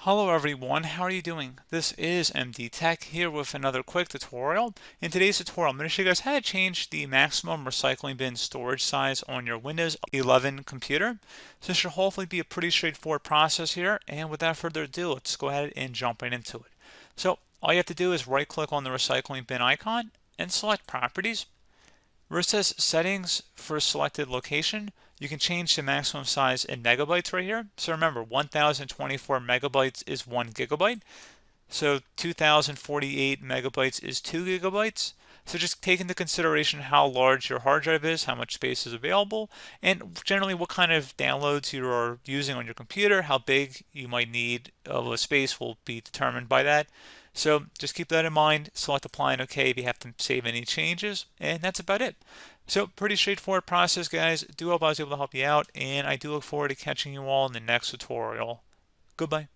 Hello everyone, how are you doing? This is MD Tech here with another quick tutorial. In today's tutorial, I'm going to show you guys how to change the maximum recycling bin storage size on your Windows 11 computer. So this should hopefully be a pretty straightforward process here, and without further ado, let's go ahead and jump right into it. So all you have to do is right click on the recycling bin icon and select Properties. Where it says settings for selected location, you can change the maximum size in megabytes right here. So remember, 1024 megabytes is 1 gigabyte. So 2048 megabytes is 2 gigabytes. So just take into consideration how large your hard drive is, how much space is available, and generally what kind of downloads you are using on your computer, how big you might need of a space will be determined by that. So just keep that in mind, select apply and OK if you have to save any changes, and that's about it. So pretty straightforward process, guys. Do hope I was able to help you out, and I do look forward to catching you all in the next tutorial. Goodbye.